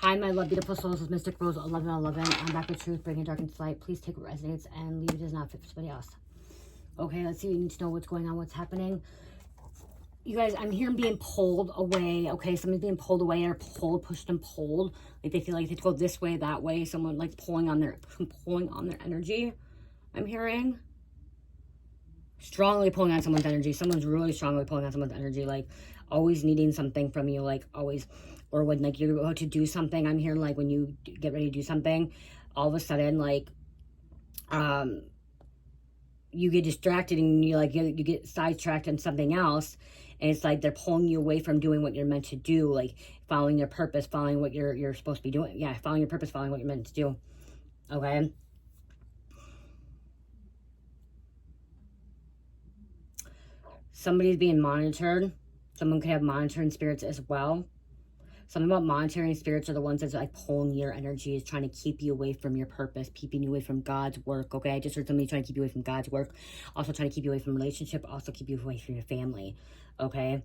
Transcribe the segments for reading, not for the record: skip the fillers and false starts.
Hi, my love, beautiful souls. It's Mystic Rose 1111. I'm back with truth, bringing dark into light. Please take what resonates and leave it as not fit for somebody else. Okay, let's see. You need to know what's going on, what's happening. You guys, I'm here being pulled away. Okay, somebody's being pulled away or pulled, pushed and pulled. Like they feel like they have to go this way, that way. Someone like pulling on their energy. I'm hearing strongly pulling on someone's energy. Someone's really strongly pulling on someone's energy. Like always needing something from you. Like always, or when like you're about to do something. I'm hearing like when you get ready to do something, all of a sudden like you get distracted and you like you get sidetracked on something else. And it's like they're pulling you away from doing what you're meant to do, like following your purpose, following what you're supposed to be doing. Yeah, following your purpose, following what you're meant to do. Okay. Somebody's being monitored. Someone could have monitoring spirits as well. Something about monitoring spirits are the ones that's like pulling your energy, is trying to keep you away from your purpose, keeping you away from God's work. Okay, I just heard somebody trying to keep you away from God's work, also trying to keep you away from relationship, also keep you away from your family. Okay.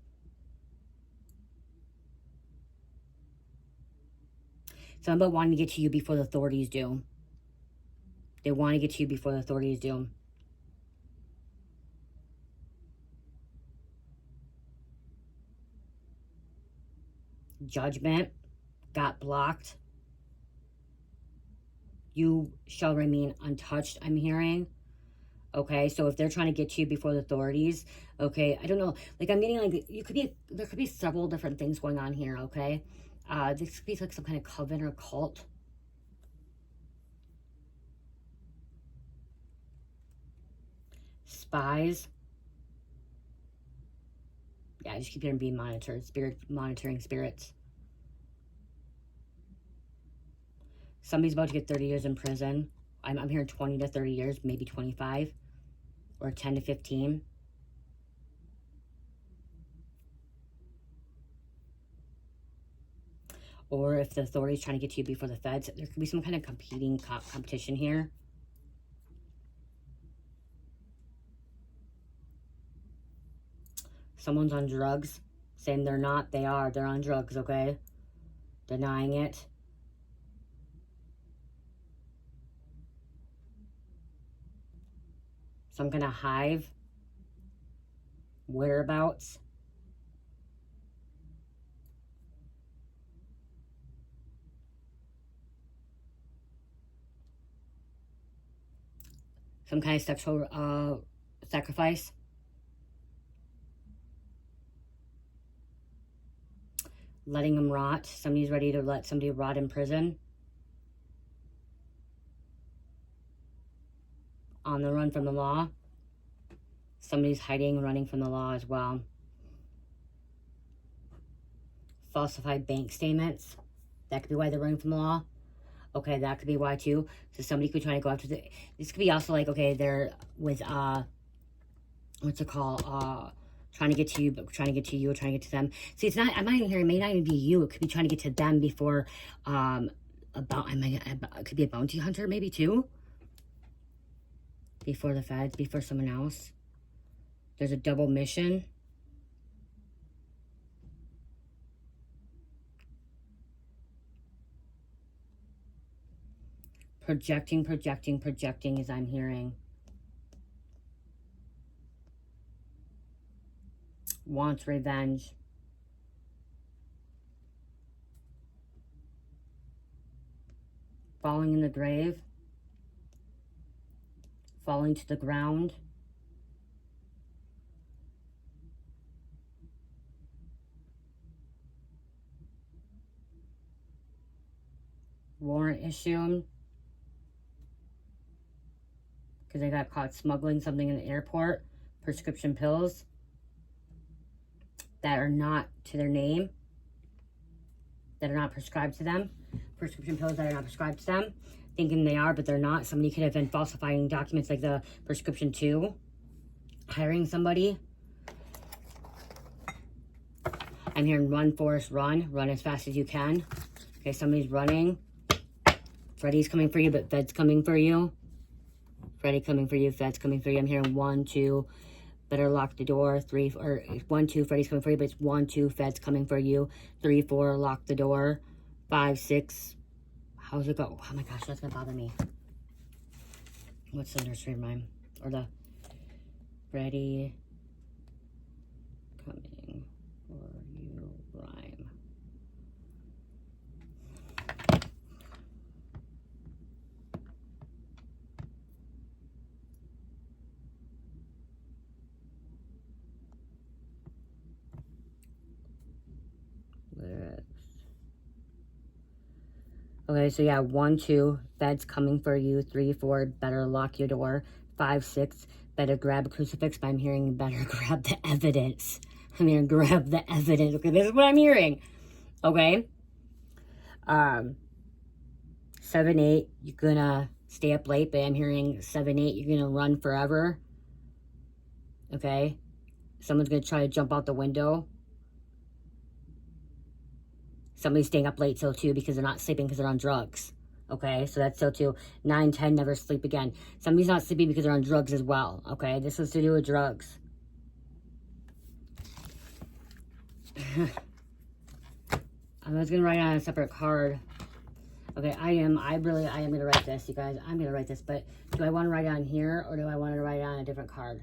Something about wanting to get to you before the authorities do. They want to get to you before the authorities do. Judgment got blocked. You shall remain untouched, I'm hearing. Okay, so if they're trying to get to you before the authorities, okay, I don't know, like I'm getting like there could be several different things going on here. Okay, this could be like some kind of coven or cult. Spies. Yeah, I just keep hearing being monitored. Monitoring spirits. Somebody's about to get 30 years in prison. I'm hearing 20 to 30 years, maybe 25. Or 10 to 15. Or if the authorities trying to get to you before the feds, there could be some kind of competing competition here. Someone's on drugs, saying they're not, they are. They're on drugs, okay? Denying it. Some kind of hive. Whereabouts. Some kind of sexual sacrifice. Letting them rot. Somebody's ready to let somebody rot in prison. On the run from the law. Somebody's hiding and running from the law as well. Falsified bank statements. That could be why they're running from the law. Okay, that could be why too. So somebody could try to go after the... This could be also like, okay, they're with, what's it called? Trying to get to you, but trying to get to you, or trying to get to them. See, it's not, I'm not even hearing, it may not even be you. It could be trying to get to them before, it could be a bounty hunter maybe too. Before the feds, before someone else. There's a double mission. Projecting as I'm hearing. Wants revenge. Falling in the grave. Falling to the ground. Warrant issued. Because they got caught smuggling something in the airport. Prescription pills that are not to their name. That are not prescribed to them. Prescription pills that are not prescribed to them. Thinking they are, but they're not. Somebody could have been falsifying documents like the prescription too. Hiring somebody. I'm hearing run, Forrest, run. Run as fast as you can. Okay, somebody's running. Freddy's coming for you, but Fed's coming for you. Freddy coming for you, Fed's coming for you. I'm hearing 1, 2, better lock the door. 3, or 1, 2, Freddy's coming for you, but it's 1, 2, Fed's coming for you. 3, 4, lock the door. 5, 6. How's it go? Oh my gosh, that's gonna bother me. What's the nursery rhyme? Or the ready, coming for you rhyme. Lyrics. Okay, so yeah, 1, 2, feds coming for you. 3, 4, better lock your door. 5, 6, better grab a crucifix. But I'm hearing better grab the evidence. I'm hearing grab the evidence. Okay, this is what I'm hearing. Okay. 7, 8, you're gonna stay up late, but I'm hearing 7, 8, you're gonna run forever. Okay. Someone's gonna try to jump out the window. Somebody's staying up late till 2 because they're not sleeping because they're on drugs. Okay, so that's till 2. 9, 10, never sleep again. Somebody's not sleeping because they're on drugs as well. Okay, this has to do with drugs. I was gonna write on a separate card. Okay, I am gonna write this, you guys. I'm gonna write this, but do I want to write it on here or do I want to write it on a different card?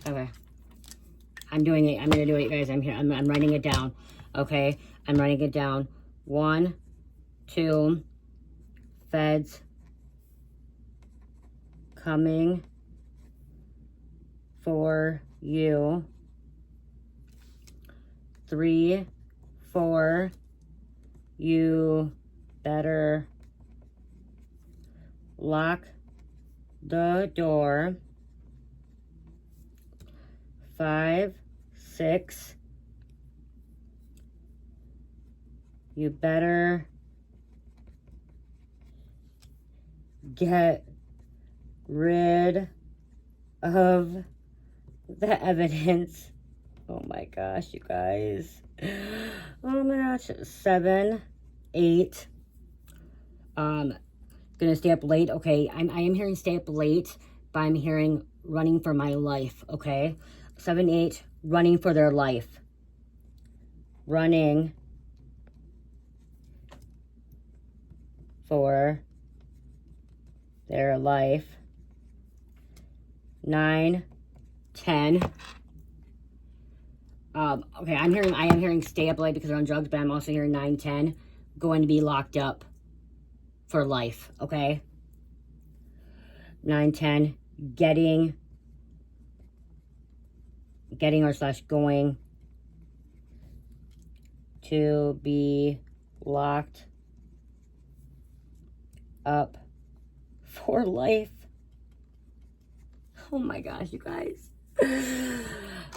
Okay. I'm doing it. I'm going to do it, guys. I'm here. I'm writing it down. Okay. I'm writing it down. 1, 2, feds coming for you. 3, 4, you better lock the door. 5, 6, you better get rid of the evidence. Oh my gosh, you guys. Oh my gosh. 7, 8. Gonna stay up late. Okay, I am hearing stay up late, but I'm hearing running for my life. Okay. 7, 8, running for their life. Running for their life. 9, 10. Okay, I am hearing stay up late because they're on drugs, but I'm also hearing 9, 10 going to be locked up for life. Okay. 9, 10 getting or slash going to be locked up for life. Oh my gosh, you guys.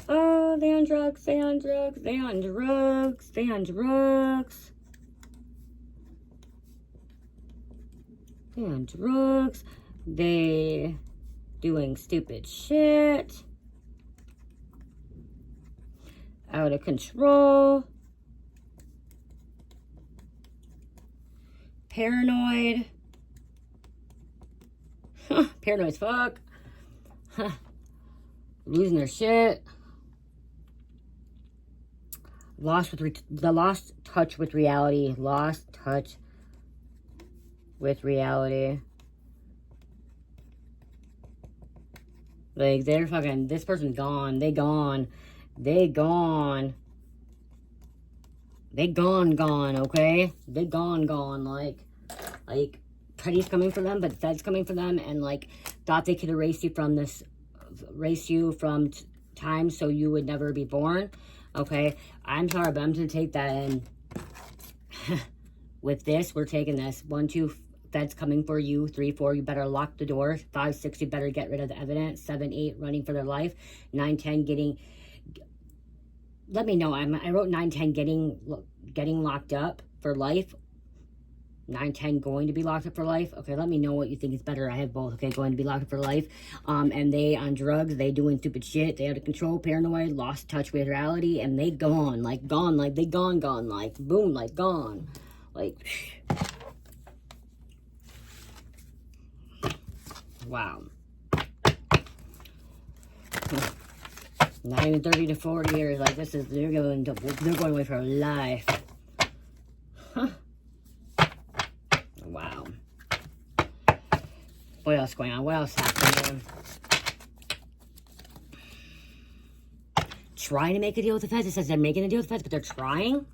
Oh, they on drugs, they on drugs, they on drugs, they on drugs. They on drugs. They doing stupid shit. Out of control. Paranoid. Paranoid as fuck. Losing their shit. Lost touch with reality. Lost touch with reality. Like, they're fucking, this person's gone. They gone. They gone. They gone, okay? They gone. Like, Teddy's coming for them, but Fed's coming for them, and, like, thought they could erase you from this, time so you would never be born, okay? I'm sorry, but I'm going to take that in. With this, we're taking this. 1, 2, Fed's coming for you. 3, 4, you better lock the door. 5, 6, you better get rid of the evidence. 7, 8, running for their life. 9, 10, let me know. I wrote 9, 10, getting locked up for life. 9, 10 going to be locked up for life. Okay, let me know what you think is better. I have both. Okay, going to be locked up for life. And they on drugs, they doing stupid shit. They out of control, paranoid, lost touch with reality, and they gone, like they gone, like boom, like gone. Like, wow. Not even 30 to 40 years. Like, this is, they're going away for life. Huh. Wow. What else going on? What else happened? Trying to make a deal with the feds. It says they're making a deal with the feds, but they're trying.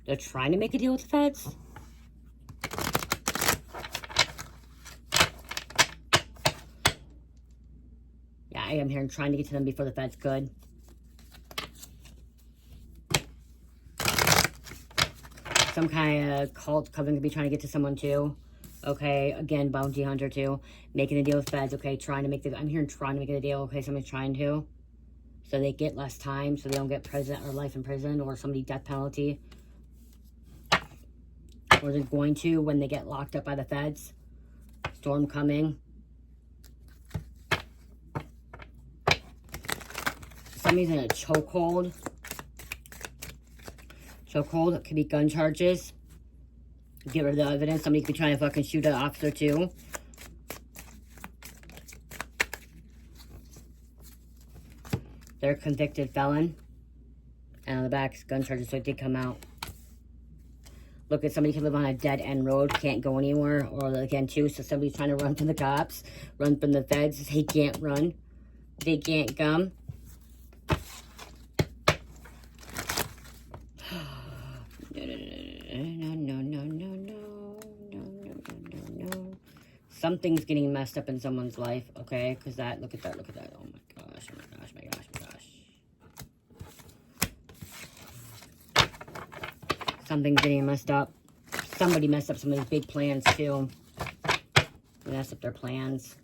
They're trying to make a deal with the feds. Yeah, I am here trying to get to them before the feds could. Some kind of cult coven could be trying to get to someone too. Okay, again, bounty hunter too. Making a deal with feds. Okay, trying to make the, I'm hearing trying to make a deal. Okay, somebody's trying to. So they get less time, so they don't get prison or life in prison or somebody death penalty. Or they're going to when they get locked up by the feds. Storm coming. Somebody's in a chokehold. Chokehold could be gun charges. Get rid of the evidence. Somebody could be trying to fucking shoot an officer too. They're a convicted felon. And on the back, gun charges, so it did come out. Look at somebody could live on a dead end road, can't go anywhere, or again too, so somebody's trying to run from the cops, run from the feds. They can't run. They can't come. No. Something's getting messed up in someone's life, okay? Because that, look at that. Oh my gosh. Something's getting messed up. Somebody messed up somebody's big plans too. Messed up their plans.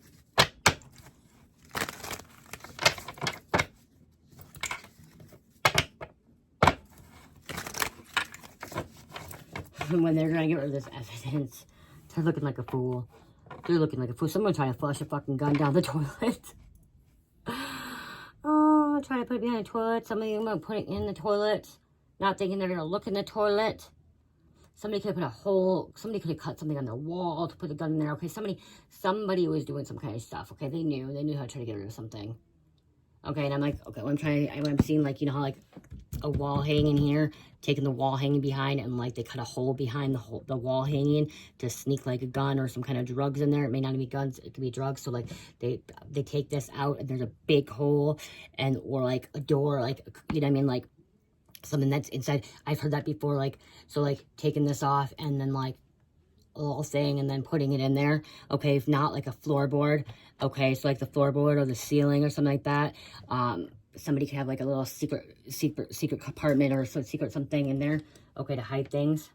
When they're gonna get rid of this evidence, they're looking like a fool. Someone trying to flush a fucking gun down the toilet. Oh, trying to put it behind the toilet. Somebody gonna put it in the toilet. Not thinking they're gonna look in the toilet. Somebody could have put a hole. Somebody could have cut something on the wall to put the gun in there. Okay, somebody was doing some kind of stuff. Okay, they knew how to try to get rid of something. Okay, and I'm like, okay, when I'm seeing, like, you know how, like, a wall hanging here, taking the wall hanging behind, and, like, they cut a hole behind the wall hanging to sneak, like, a gun or some kind of drugs in there. It may not be guns, it could be drugs. So, like, they take this out, and there's a big hole, or, like, a door, like, you know what I mean, like, something that's inside. I've heard that before, like, so, like, taking this off, and then, like, a little thing, and then putting it in there. Okay, if not, like a floorboard. Okay, so like the floorboard or the ceiling or something like that. Somebody could have like a little secret compartment or some secret something in there. Okay, to hide things.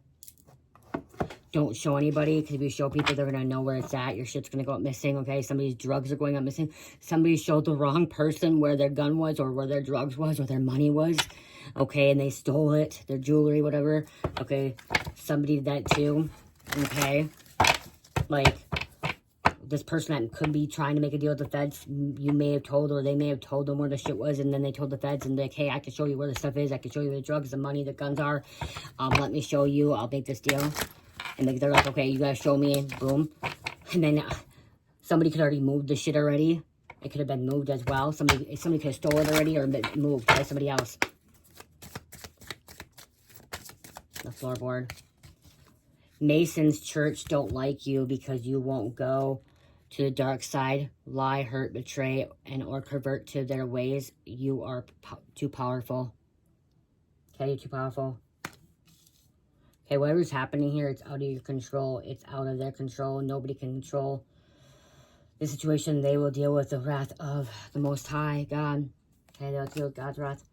Don't show anybody, because if you show people, they're gonna know where it's at. Your shit's gonna go up missing. Okay, somebody's drugs are going up missing. Somebody showed the wrong person where their gun was, or where their drugs was, or their money was. Okay, and they stole it, their jewelry, whatever. Okay, somebody did that too. Okay, like, this person that could be trying to make a deal with the feds, you may have told, or they may have told them where the shit was, and then they told the feds, and like, hey, I can show you where the stuff is, I can show you where the drugs, the money, the guns are, let me show you, I'll make this deal. And they're like, okay, you guys show me, boom. And then somebody could already move the shit already. It could have been moved as well. Somebody could have stole it already, or been moved by somebody else. The floorboard. Mason's church don't like you because you won't go to the dark side, lie, hurt, betray, and or convert to their ways. You are too powerful. Okay, you're too powerful. Okay, whatever's happening here, it's out of your control. It's out of their control. Nobody can control the situation. They will deal with the wrath of the Most High God. Okay, they'll deal with God's wrath.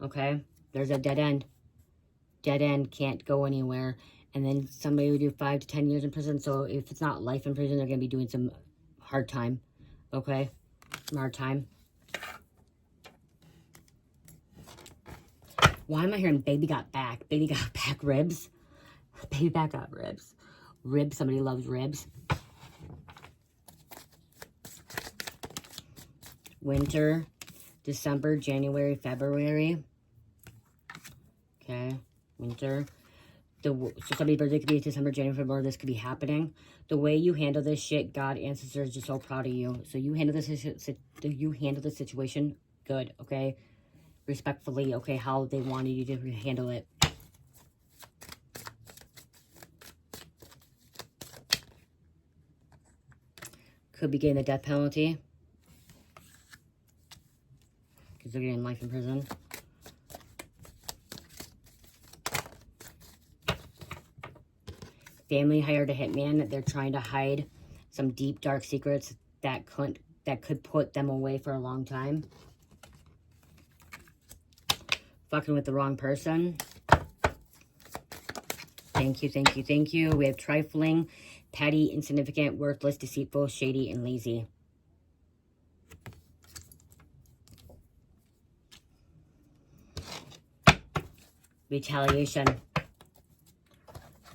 Okay, there's a dead end. Dead end, can't go anywhere. And then somebody would do 5 to 10 years in prison. So if it's not life in prison, they're going to be doing some hard time. Okay? Some hard time. Why am I hearing baby got back? Baby got back ribs? Baby back got ribs. Ribs. Somebody loves ribs. Winter, December, January, February. Okay, winter. So somebody's birthday could be December, January, February. This could be happening. The way you handle this shit, God, ancestors are just so proud of you. So you handle this situation good, okay? Respectfully, okay, how they wanted you to handle it. Could be getting the death penalty. Because they're getting life in prison. Family hired a hitman. They're trying to hide some deep, dark secrets that could put them away for a long time. Fucking with the wrong person. Thank you, thank you, thank you. We have trifling, petty, insignificant, worthless, deceitful, shady, and lazy. Retaliation.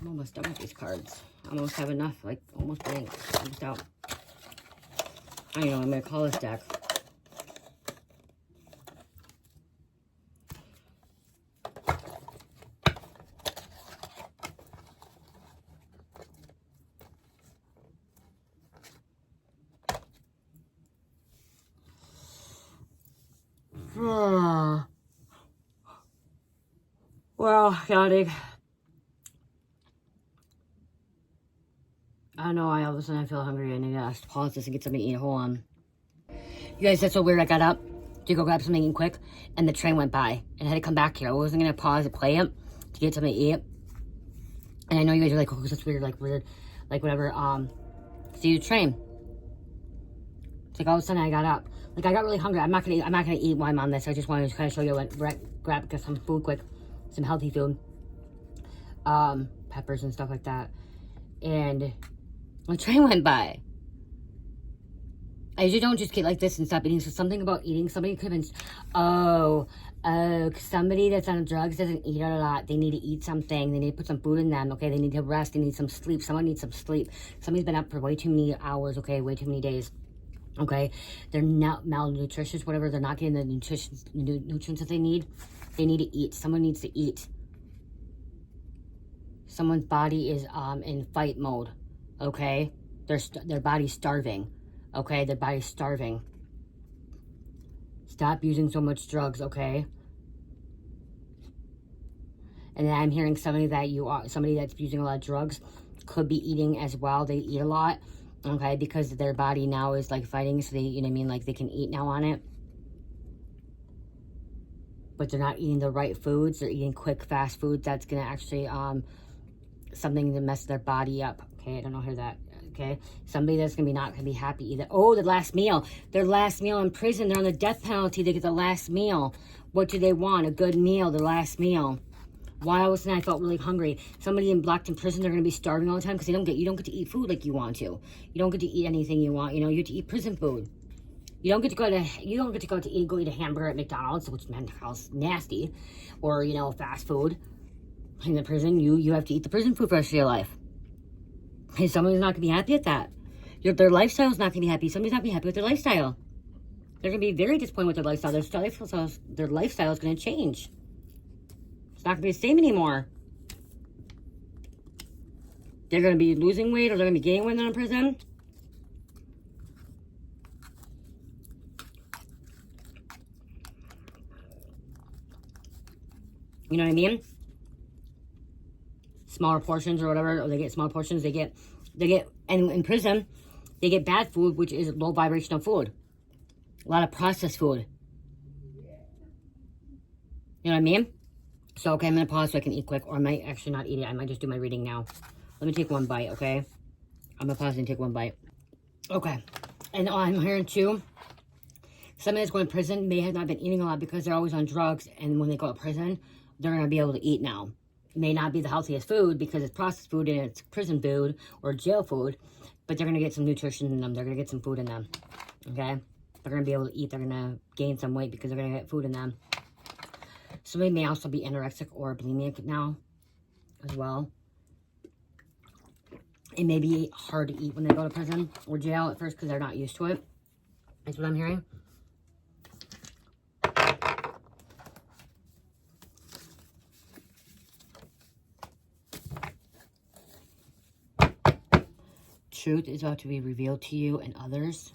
I'm almost done with these cards. I almost have enough, like almost blank. Almost out. I don't know, I'm going to call this deck. Well, chaotic. I know, all of a sudden I feel hungry. I need to pause this and get something to eat. Hold on. You guys, that's so weird. I got up to go grab something quick, and the train went by, and I had to come back here. I wasn't going to pause and play it to get something to eat. And I know you guys are like, oh, that's weird, like whatever. See the train. It's like all of a sudden I got up. Like, I got really hungry. I'm not gonna eat while I'm on this. I just wanted to kind of show you what grab some food quick, some healthy food, peppers and stuff like that. And the train went by. I usually don't just get like this and stop eating. So something about eating. Somebody could have been, somebody that's on drugs doesn't eat a lot. They need to eat something. They need to put some food in them. Okay, they need to rest. They need some sleep. Someone needs some sleep. Somebody's been up for way too many hours. Okay, way too many days. Okay, they're not malnutritious, whatever. They're not getting the nutrients that they need. They need to eat. Someone needs to eat. Someone's body is in fight mode. Okay, their body's starving. Okay, their body's starving. Stop using so much drugs. Okay. And then I'm hearing somebody that's using a lot of drugs could be eating as well. They eat a lot. Okay, because their body now is like fighting, so they, you know what I mean, like they can eat now on it. But they're not eating the right foods. They're eating quick, fast foods. That's gonna actually something to mess their body up. Okay, I don't know how that. Okay, somebody that's not gonna be happy either. Oh, the last meal. Their last meal in prison. They're on the death penalty. They get the last meal. What do they want? A good meal. The last meal. Why all of a sudden I felt really hungry. Somebody locked in prison, they're gonna be starving all the time because you don't get to eat food like you want to. You don't get to eat anything you want. You know, you have to eat prison food. You don't get to go eat a hamburger at McDonald's, which is nasty, or you know, fast food. In the prison, you have to eat the prison food for the rest of your life. And somebody's not gonna be happy at that. Their lifestyle's not gonna be happy. Somebody's not gonna be happy with their lifestyle. They're gonna be very disappointed with their lifestyle. Their lifestyle is gonna change. It's not going to be the same anymore. They're going to be losing weight or they're going to be gaining weight when they're in prison. You know what I mean? Smaller portions or whatever, or they get small portions. And in prison, they get bad food, which is low vibrational food. A lot of processed food. You know what I mean? So, okay, I'm going to pause so I can eat quick, or I might actually not eat it. I might just do my reading now. Let me take one bite, okay? I'm going to pause and take one bite. Okay. And I'm hearing, too, somebody that's going to prison may have not been eating a lot because they're always on drugs, and when they go to prison, they're going to be able to eat now. It may not be the healthiest food because it's processed food and it's prison food or jail food, but they're going to get some nutrition in them. They're going to get some food in them, okay? They're going to be able to eat. They're going to gain some weight because they're going to get food in them. Somebody may also be anorexic or bulimic now as well. It may be hard to eat when they go to prison or jail at first because they're not used to it. That's what I'm hearing. Truth is about to be revealed to you and others.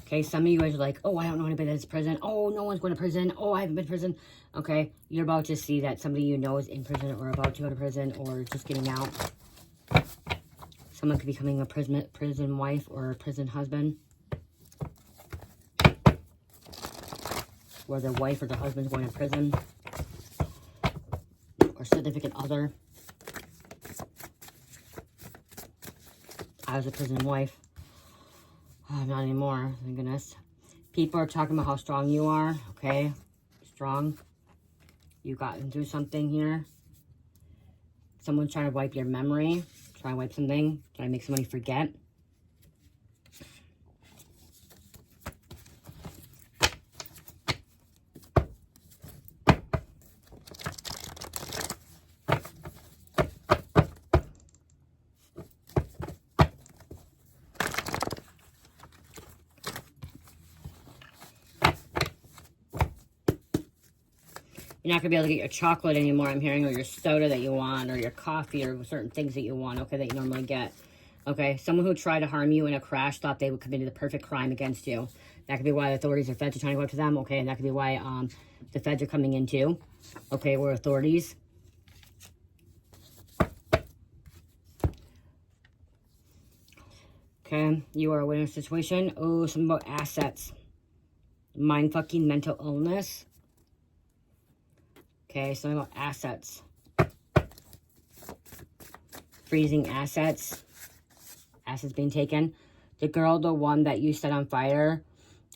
Okay, some of you guys are like, oh, I don't know anybody that's in prison. Oh, no one's going to prison. Oh, I haven't been to prison. Okay, you're about to see that somebody you know is in prison or about to go to prison or just getting out. Someone could be becoming a prison wife or a prison husband. Where their wife or their husband's going to prison. Or significant other. I was a prison wife. Oh, not anymore, thank goodness. People are talking about how strong you are, okay? Strong. You gotten through something here. Someone's trying to wipe your memory. Trying to wipe something. Trying to make somebody forget. You're not going to be able to get your chocolate anymore, I'm hearing, or your soda that you want, or your coffee, or certain things that you want, okay, that you normally get. Okay, someone who tried to harm you in a crash thought they would commit the perfect crime against you. That could be why the authorities or feds are trying to go up to them, okay, and that could be why the feds are coming in too, okay, or authorities. Okay, you are aware of the situation. Oh, something about assets. Mind-fucking mental illness. Okay, something about assets. Freezing assets. Assets being taken. The girl, the one that you set on fire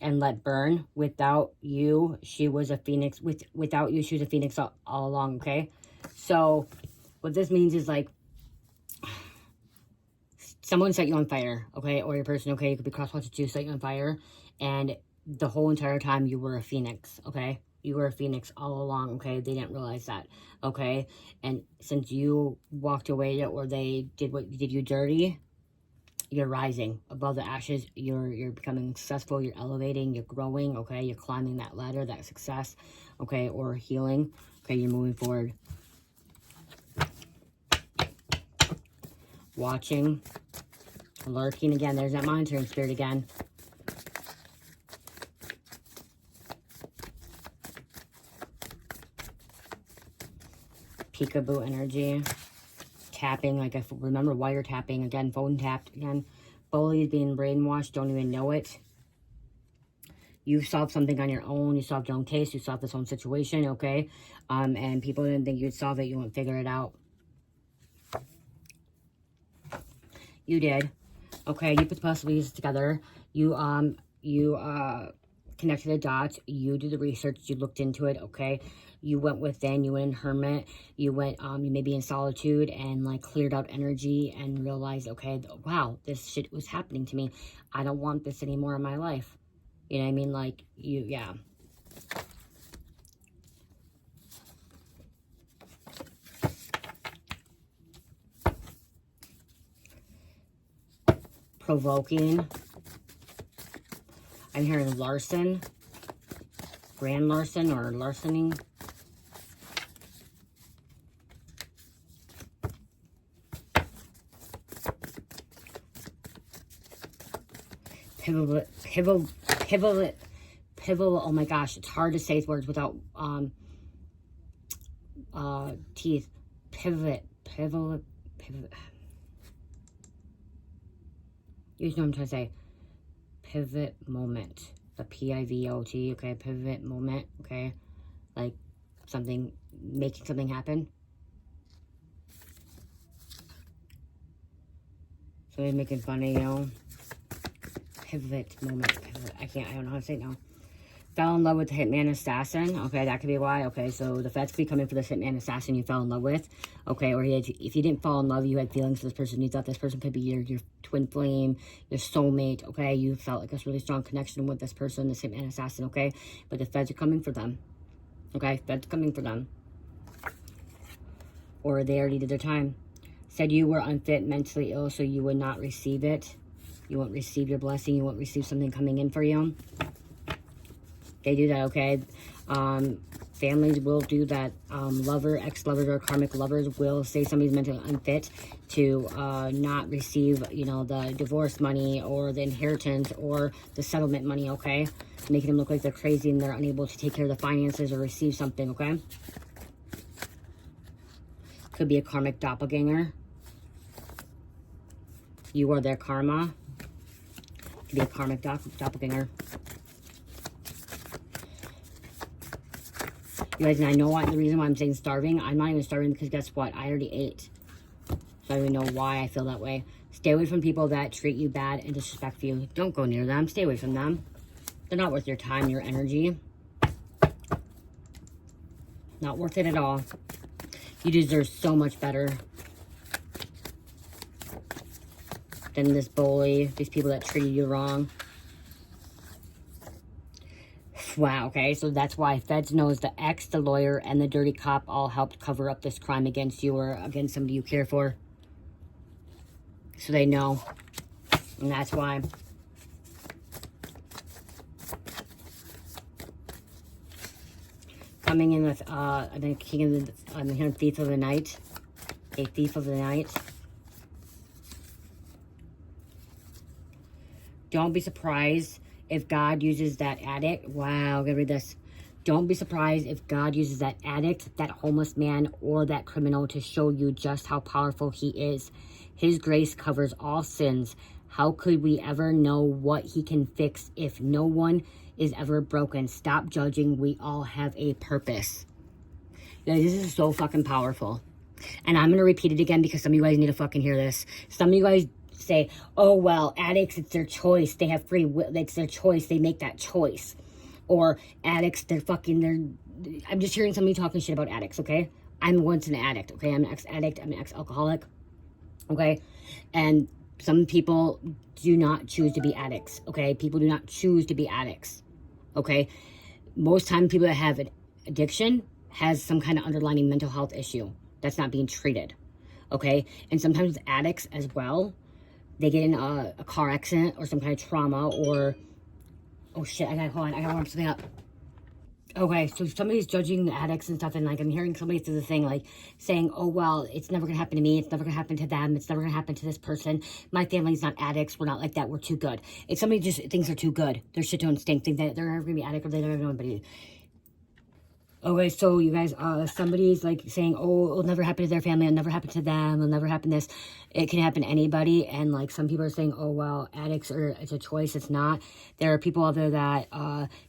and let burn, without you, she was a phoenix. Without you, she was a phoenix all along, okay? So, what this means is, like, someone set you on fire, okay? Or your person, okay? You could be cross-watching too, set you on fire. And the whole entire time, you were a phoenix, okay? You were a phoenix all along, okay? They didn't realize that, okay? And since you walked away or they did you dirty, you're rising above the ashes. You're becoming successful. You're elevating. You're growing, okay? You're climbing that ladder, that success, okay? Or healing, okay? You're moving forward. Watching, lurking again. There's that monitoring spirit again. Peekaboo energy. Tapping, like I remember wiretapping again, phone tapped again. Bullies, being brainwashed, don't even know it. You solved something on your own. You solved your own case. You solved this own situation, okay? And people didn't think you'd solve it. You wouldn't figure it out. You did. Okay, you put the possibilities together. You connected the dots. You did the research. You looked into it, okay? You went within. You went in hermit. You went, you maybe in solitude and, like, cleared out energy and realized, okay, wow, this shit was happening to me. I don't want this anymore in my life. You know what I mean? Like, yeah. Provoking. I'm hearing larcen. Grand larcen or larcening. Pivotal, oh my gosh, it's hard to say these words without teeth. Pivot. You know what I'm trying to say. Pivot moment. The P-I-V-O-T, okay? Pivot moment, okay? Like something, making something happen. Somebody's making fun of you. Pivot moment. Pivot. I don't know how to say it now. Fell in love with the hitman assassin. Okay, that could be why. Okay, so the feds could be coming for this hitman assassin you fell in love with. Okay, or if you didn't fall in love, you had feelings for this person. You thought this person could be your twin flame, your soulmate. Okay, you felt like a really strong connection with this person, this hitman assassin. Okay, but the feds are coming for them. Okay, feds coming for them. or they already did their time. Said you were unfit, mentally ill, so you would not receive it. You won't receive your blessing. You won't receive something coming in for you. They do that, okay? Families will do that. Ex-lovers or karmic lovers will say somebody's mentally unfit to not receive, you know, the divorce money or the inheritance or the settlement money, okay? Making them look like they're crazy and they're unable to take care of the finances or receive something, okay? Could be a karmic doppelganger. You are their karma. Could be a karmic doppelganger. You guys, and I know what the reason why I'm saying starving. I'm not even starving because guess what? I already ate. So I don't even know why I feel that way. Stay away from people that treat you bad and disrespect you. Don't go near them. Stay away from them. They're not worth your time, your energy. Not worth it at all. You deserve so much better than this bully, these people that treated you wrong. Wow, okay, so that's why feds knows the ex, the lawyer, and the dirty cop all helped cover up this crime against you or against somebody you care for. So they know. And that's why. Coming in with the king of the, I'm hearing thief of the night. A thief of the night. Don't be surprised if God uses that addict. Wow, I'm gonna read this. Don't be surprised if God uses that addict, that homeless man, or that criminal to show you just how powerful he is. His grace covers all sins. How could we ever know what he can fix if no one is ever broken? Stop judging. We all have a purpose. Guys, this is so fucking powerful. And I'm gonna repeat it again because some of you guys need to fucking hear this. Some of you guys say, oh, well, addicts, it's their choice. They have free will. It's their choice. They make that choice. Or addicts, I'm just hearing somebody talking shit about addicts, okay? I'm once an addict, okay? I'm an ex-addict. I'm an ex-alcoholic, okay? And some people do not choose to be addicts, okay? People do not choose to be addicts, okay? Most time people that have an addiction has some kind of underlying mental health issue that's not being treated, okay? And sometimes with addicts as well, they get in a car accident or some kind of trauma or, oh shit, hold on, I gotta warm something up. Okay, so somebody's judging the addicts and stuff, and like I'm hearing somebody through the thing like saying, oh well, it's never gonna happen to me, it's never gonna happen to them, it's never gonna happen to this person. My family's not addicts, we're not like that, we're too good. If somebody just thinks they're too good, their shit don't stink, think that they're never gonna be addict or they never know anybody. Okay, so you guys, somebody's like saying, oh, it'll never happen to their family, it'll never happen to them, it'll never happen this. It can happen to anybody, and like some people are saying, oh, well, addicts it's a choice, it's not. There are people out there that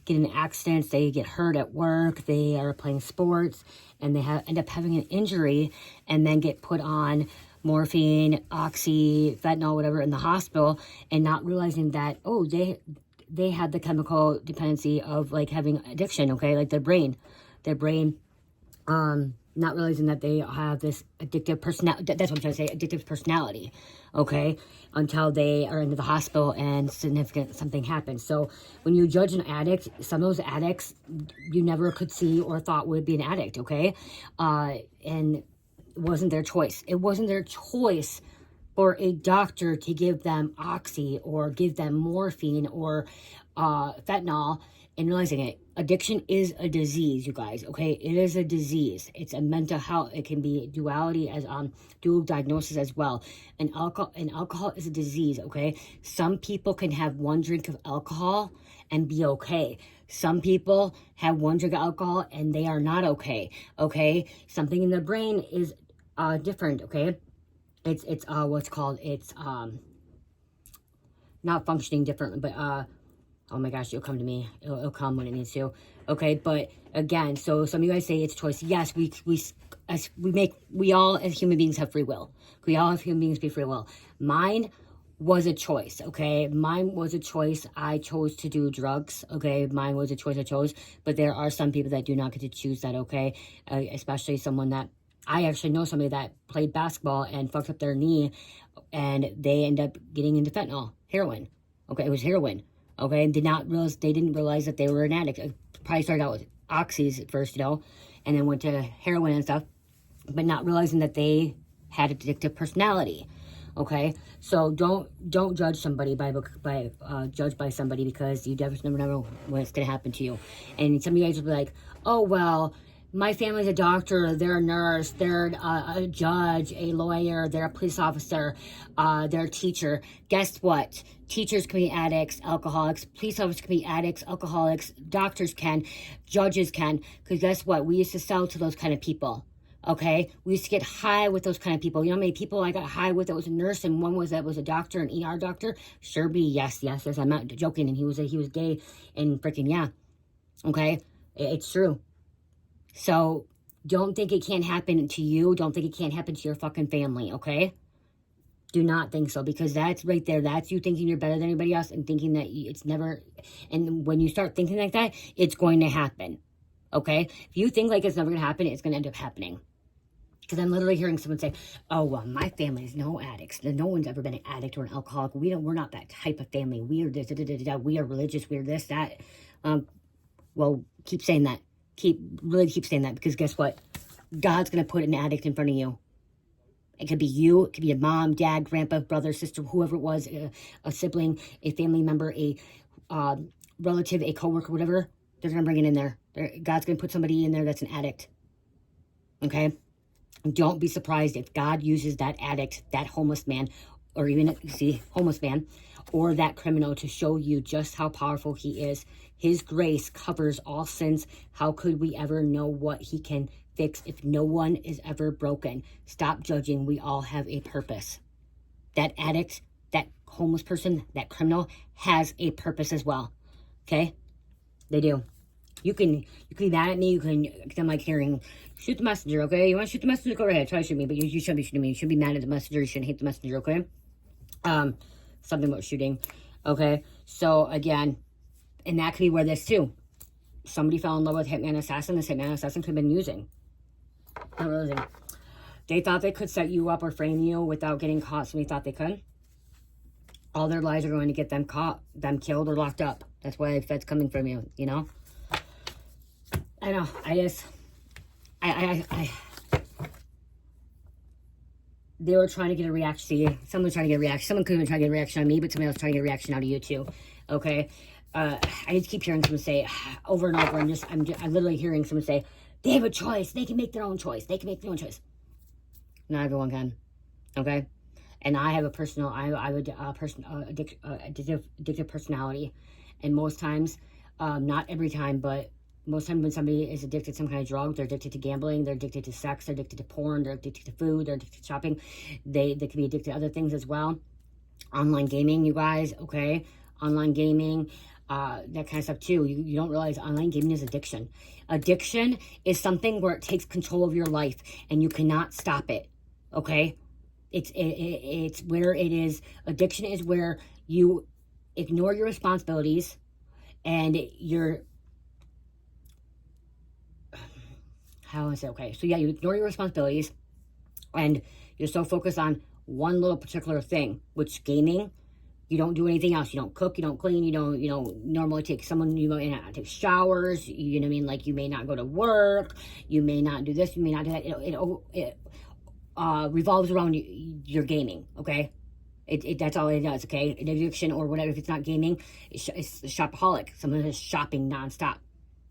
get in accidents, they get hurt at work, they are playing sports, and they end up having an injury, and then get put on morphine, oxy, fentanyl, whatever, in the hospital, and not realizing that, oh, they had the chemical dependency of like having addiction, okay, like their brain, not realizing that they have this addictive personality. That's what I'm trying to say, addictive personality, okay, until they are into the hospital and something happens. So when you judge an addict, some of those addicts you never could see or thought would be an addict, okay, and it wasn't their choice. It wasn't their choice for a doctor to give them oxy or give them morphine or fentanyl, and realizing it. Addiction is a disease, you guys, okay? It is a disease. It's a mental health. It can be duality as dual diagnosis as well. And alcohol is a disease, okay? Some people can have one drink of alcohol and be okay. Some people have one drink of alcohol and they are not okay, okay? Something in their brain is different, okay? It's what's called, it's not functioning differently, but oh my gosh, it'll come to me. It'll come when it needs to. Okay, but again, so some of you guys say it's choice. Yes, we all as human beings have free will. We all have human beings be free will. Mine was a choice, okay? Mine was a choice. I chose to do drugs, okay? Mine was a choice I chose. But there are some people that do not get to choose that, okay? Especially someone that, I actually know somebody that played basketball and fucked up their knee and they end up getting into fentanyl, heroin. Okay, it was heroin. Okay, they didn't realize that they were an addict. Probably started out with oxys at first, you know, and then went to heroin and stuff. but not realizing that they had an addictive personality. Okay, so don't judge somebody judge by somebody, because you never know when it's gonna happen to you. And some of you guys will be like, oh well, my family's a doctor, they're a nurse, they're a judge, a lawyer, they're a police officer, they're a teacher. Guess what? Teachers can be addicts, alcoholics, police officers can be addicts, alcoholics, doctors can, judges can, because guess what? We used to sell to those kind of people. Okay, we used to get high with those kind of people. You know how many people I got high with that was a nurse, and one was a doctor, an ER doctor? Sure be, yes. I'm not joking, and he was gay, and freaking yeah. Okay, it's true. So don't think it can't happen to you. Don't think it can't happen to your fucking family. Okay, do not think so, because that's right there. That's you thinking you're better than anybody else and thinking that it's never. And when you start thinking like that, it's going to happen. Okay, if you think like it's never going to happen, it's going to end up happening. Because I'm literally hearing someone say, oh, well, my family is no addicts. No one's ever been an addict or an alcoholic. We're not that type of family. We are this, we are religious. We're this, that. Well, keep saying that. Keep saying that, because guess what? God's going to put an addict in front of you. It could be you. It could be a mom, dad, grandpa, brother, sister, whoever it was, a sibling, a family member, a relative, a coworker, whatever. They're going to bring it in there. God's going to put somebody in there that's an addict. Okay? Don't be surprised if God uses that addict, that homeless man, or even, homeless man, or that criminal to show you just how powerful he is. His grace covers all sins. How could we ever know what he can fix if no one is ever broken? Stop judging. We all have a purpose. That addict, that homeless person, that criminal has a purpose as well. Okay? They do. You can be mad at me. I'm like hearing, shoot the messenger, okay? You want to shoot the messenger? Go ahead, try to shoot me, but you shouldn't be shooting me. You should be mad at the messenger. You shouldn't hate the messenger, okay? Something about shooting, okay? So again, and that could be where this too. Somebody fell in love with Hitman Assassin. This Hitman Assassin could have been using. Not realizing. They thought they could set you up or frame you without getting caught. Somebody thought they could. All their lies are going to get them caught, them killed, or locked up. That's why that's coming from you, you know? I know, they were trying to get a reaction. See, someone was trying to get a reaction. Someone could have been trying to get a reaction on me, but somebody else trying to get a reaction out of you too. Okay? I just keep hearing someone say over and over, and I'm literally hearing someone say, they have a choice. They can make their own choice. They can make their own choice. Not everyone can. Okay? And I have a personal, addictive personality. And most times, not every time, but most times when somebody is addicted to some kind of drug, they're addicted to gambling, they're addicted to sex, they're addicted to porn, they're addicted to food, they're addicted to shopping. They can be addicted to other things as well. Online gaming, you guys, okay? Online gaming, that kind of stuff too. You don't realize online gaming is addiction. Addiction is something where it takes control of your life and you cannot stop it, okay? It's where it is. Addiction is where you ignore your responsibilities and you're, how is it? Okay, so yeah, you ignore your responsibilities and you're so focused on one little particular thing, which gaming. You don't do anything else. You don't cook, you don't clean, you don't normally take take showers, you know what I mean? Like, you may not go to work, you may not do this, you may not do that. It revolves around your gaming, okay? That's all it does, okay? An addiction or whatever, if it's not gaming, it's shopaholic. Someone who's shopping nonstop,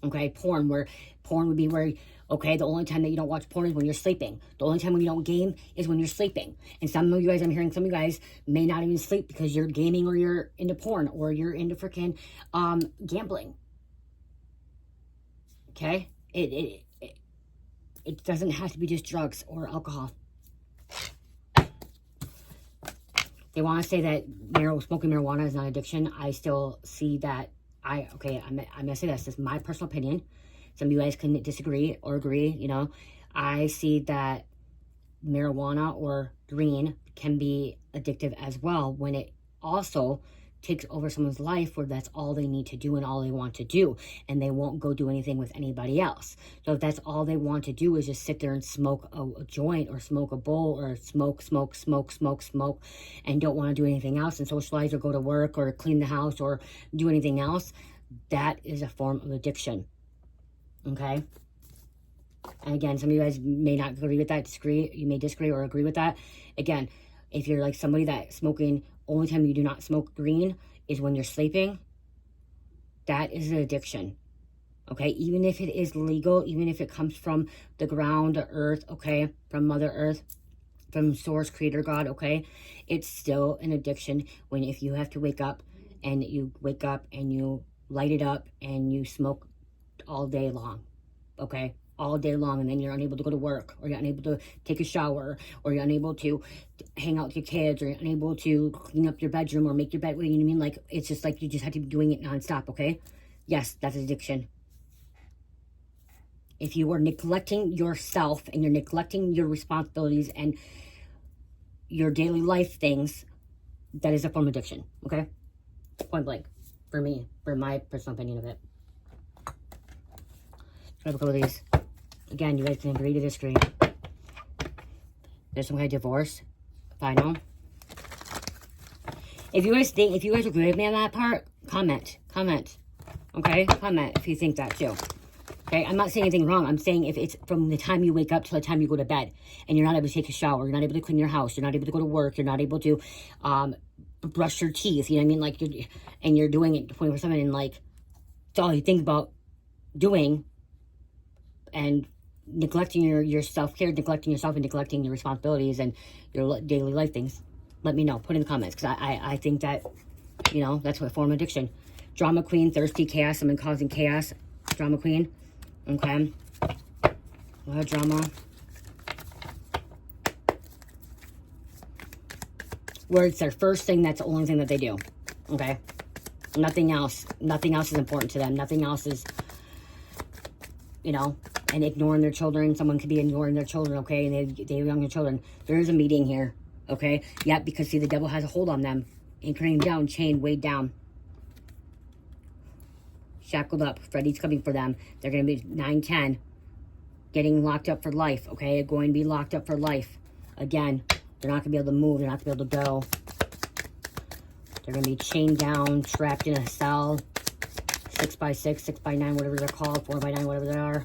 okay? Porn would be where, okay, the only time that you don't watch porn is when you're sleeping. The only time when you don't game is when you're sleeping. And some of you guys, I'm hearing some of you guys may not even sleep because you're gaming or you're into porn or you're into freaking gambling. Okay? It doesn't have to be just drugs or alcohol. They want to say that smoking marijuana is not addiction. I still see that. I'm going to say this is my personal opinion. Some of you guys can disagree or agree, you know. I see that marijuana or green can be addictive as well when it also takes over someone's life where that's all they need to do and all they want to do, and they won't go do anything with anybody else. So if that's all they want to do is just sit there and smoke a joint or smoke a bowl or smoke, and don't want to do anything else and socialize or go to work or clean the house or do anything else, that is a form of addiction. Okay? And again, some of you guys may not agree with that, disagree. You may disagree or agree with that. Again, if you're like somebody that's smoking, only time you do not smoke green is when you're sleeping. That is an addiction. Okay, even if it is legal, even if it comes from the ground, the earth, okay, from Mother Earth, from Source, Creator, God, okay, it's still an addiction when if you have to wake up and you light it up and you smoke all day long, okay, all day long, and then you're unable to go to work, or you're unable to take a shower, or you're unable to hang out with your kids, or you're unable to clean up your bedroom or make your bed, you know what I mean? Like, it's just like you just have to be doing it nonstop, okay? Yes, that's addiction. If you are neglecting yourself and you're neglecting your responsibilities and your daily life things, that is a form of addiction, okay? Point blank, for me, for my personal opinion of it. I have a couple of these. Again, you guys can agree to disagree. There's some kind of divorce, final. If you guys agree with me on that part, comment, okay? Comment if you think that too. Okay, I'm not saying anything wrong. I'm saying if it's from the time you wake up till the time you go to bed, and you're not able to take a shower, you're not able to clean your house, you're not able to go to work, you're not able to brush your teeth, you know what I mean? Like, you're doing it 24/7, and like, it's all you think about doing, and neglecting your self-care, neglecting yourself, and neglecting your responsibilities and your daily life things. Let me know. Put in the comments, because I think that, you know, that's what form of addiction. Drama queen, thirsty, chaos, someone causing chaos. Drama queen. Okay. A lot of drama. Where it's their first thing, that's the only thing that they do. Okay. Nothing else. Nothing else is important to them. Nothing else is, you know, and ignoring their children. Someone could be ignoring their children, okay, and they have younger children. There is a meeting here, okay? Yeah, because see, the devil has a hold on them. Anchoring them down, chained, weighed down. Shackled up. Freddy's coming for them. They're going to be 9-10. Getting locked up for life, okay? Going to be locked up for life. Again, they're not going to be able to move. They're not going to be able to go. They're going to be chained down, trapped in a cell. 6x6, 6x9, whatever they're called. 4x9, whatever they are.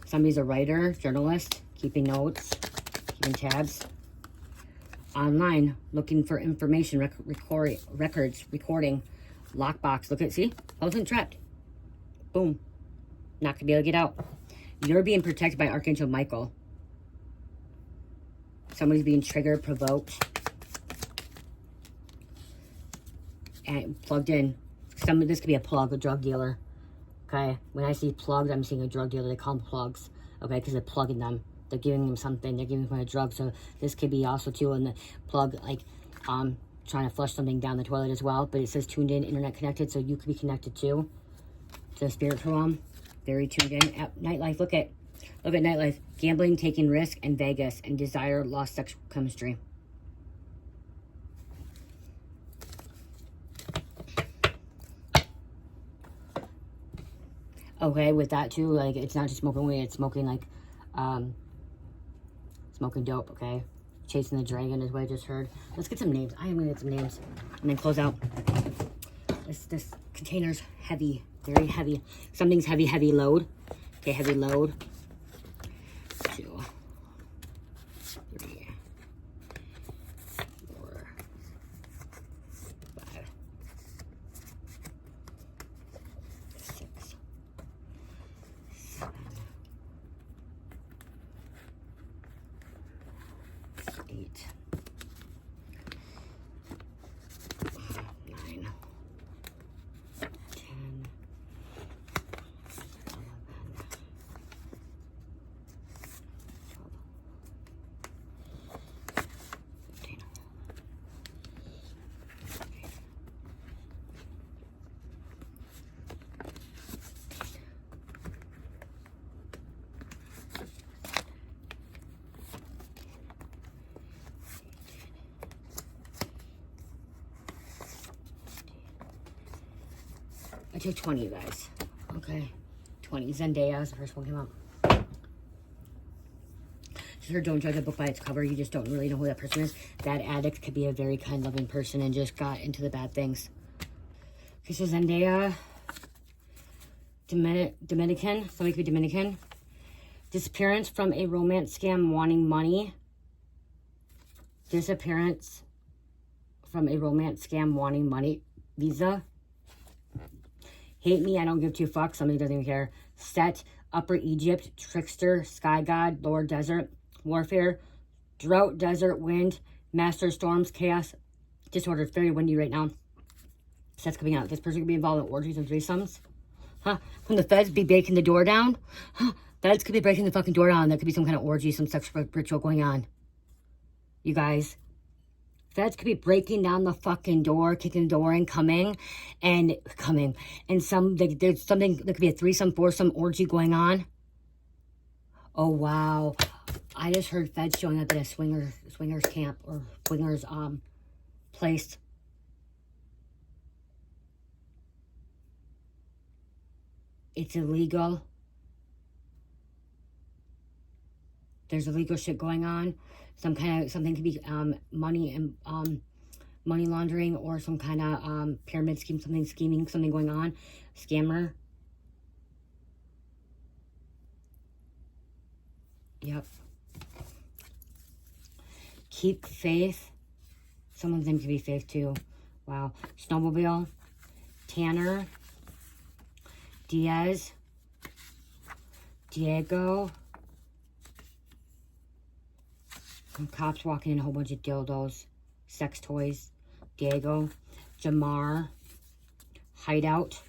Somebody's a writer, journalist, keeping notes, keeping tabs. Online, looking for information, records, recording, lockbox. Look at, see? I wasn't trapped. Boom. Not going to be able to get out. You're being protected by Archangel Michael. Somebody's being triggered, provoked, and plugged in. This could be a plug, a drug dealer. Okay? When I see plugs, I'm seeing a drug dealer. They call them plugs. Okay? Because they're plugging them. They're giving them something. They're giving them a drug. So this could be also too in the plug, like trying to flush something down the toilet as well. But it says tuned in, internet connected, so you could be connected too to the spiritual realm. Very tuned in. Nightlife. Look at nightlife. Gambling, taking risk, and Vegas, and desire, lost sexual chemistry. Okay, with that too, like, it's not just smoking weed, it's smoking like smoking dope, okay? Chasing the dragon is what I just heard. Let's get some names. I am gonna get some names. And then close out. This container's heavy. Very heavy. Something's heavy, heavy load. Okay, heavy load. 2, 3, 4, 5, 6, 7, 8, 9, 10, I took 20, you guys. Okay. 20. Zendaya is the first one came out. Just heard don't judge a book by its cover. You just don't really know who that person is. That addict could be a very kind, loving person and just got into the bad things. Okay, so Zendaya. Dominican. Somebody could be Dominican. Disappearance from a romance scam wanting money. Disappearance from a romance scam wanting money. Visa. Hate me, I don't give two fucks. Somebody doesn't even care. Set, Upper Egypt, Trickster, Sky God, Lower Desert, Warfare, Drought, Desert, Wind, Master Storms, Chaos, Disorder. It's very windy right now. That's coming out. This person could be involved in orgies and threesomes. Huh? When the feds be breaking the door down? Huh? Feds could be breaking the fucking door down. There could be some kind of orgy, some sex ritual going on. You guys. Feds could be breaking down the fucking door, kicking the door in, coming. And there's something, there could be a threesome, foursome orgy going on. Oh, wow. I just heard feds showing up at a swingers camp or swingers place. It's illegal. There's illegal shit going on. Something could be money and money laundering or some kind of pyramid scheme, something going on. Scammer. Yep. Keep faith. Some of them could be faith too. Wow. Snowmobile. Tanner. Diaz. Diego. Some cops walking in a whole bunch of dildos. Sex toys. Diego. Jamar. Hideout.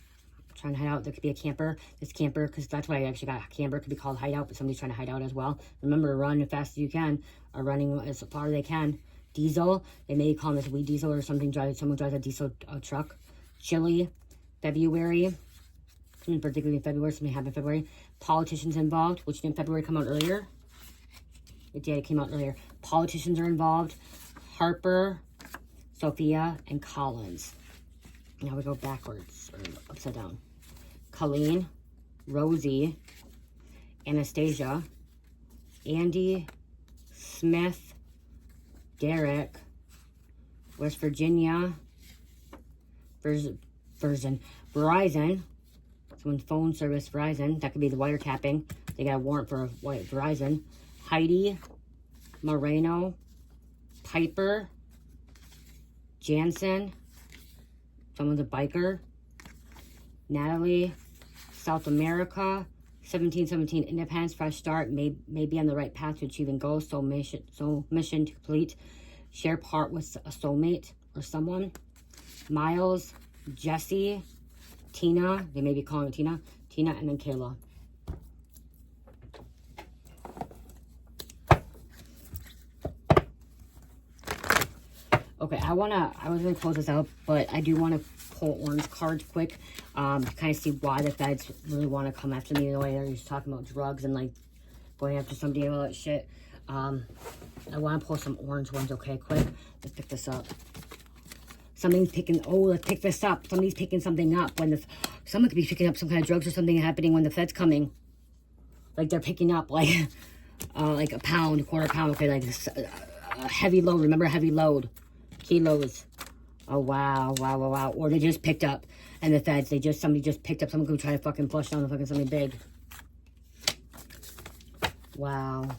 Trying to hide out. There could be a camper. This camper, because that's why I actually got a camper. Could be called hideout, but somebody's trying to hide out as well. Remember, run as fast as you can. Or running as far as they can. Diesel. They may call this weed diesel or something. Someone drives a diesel truck. Chili. February. Something particularly in February. Something happened in February. Politicians involved. Which didn't February come out earlier? It did. It came out earlier. Politicians are involved. Harper, Sophia, and Collins. Now we go backwards, or upside down. Colleen, Rosie, Anastasia, Andy, Smith, Derek, West Virginia, Verizon, someone's phone service, Verizon. That could be the wiretapping. They got a warrant for Verizon. Heidi, Moreno, Piper, Jansen, someone's a biker, Natalie, South America, 1717, Independence, Fresh Start, may be on the right path to achieving goals, so mission to complete, share part with a soulmate or someone, Miles, Jesse, Tina, they may be calling her Tina, and then Kayla. Okay, I was going to close this out, but I do want to pull orange cards quick to kind of see why the feds really want to come after me. The way they're just talking about drugs and, like, going after somebody and all that shit. I want to pull some orange ones, okay, quick. Let's pick this up. Something's picking, let's pick this up. Somebody's picking something up. Someone could be picking up some kind of drugs or something happening when the fed's coming. Like, they're picking up, like a pound, quarter pound, okay, like a heavy load. Remember, heavy load. Kilos. Oh, wow. Or they just picked up. And the feds, somebody just picked up. Someone could try to fucking flush down the fucking something big. Wow.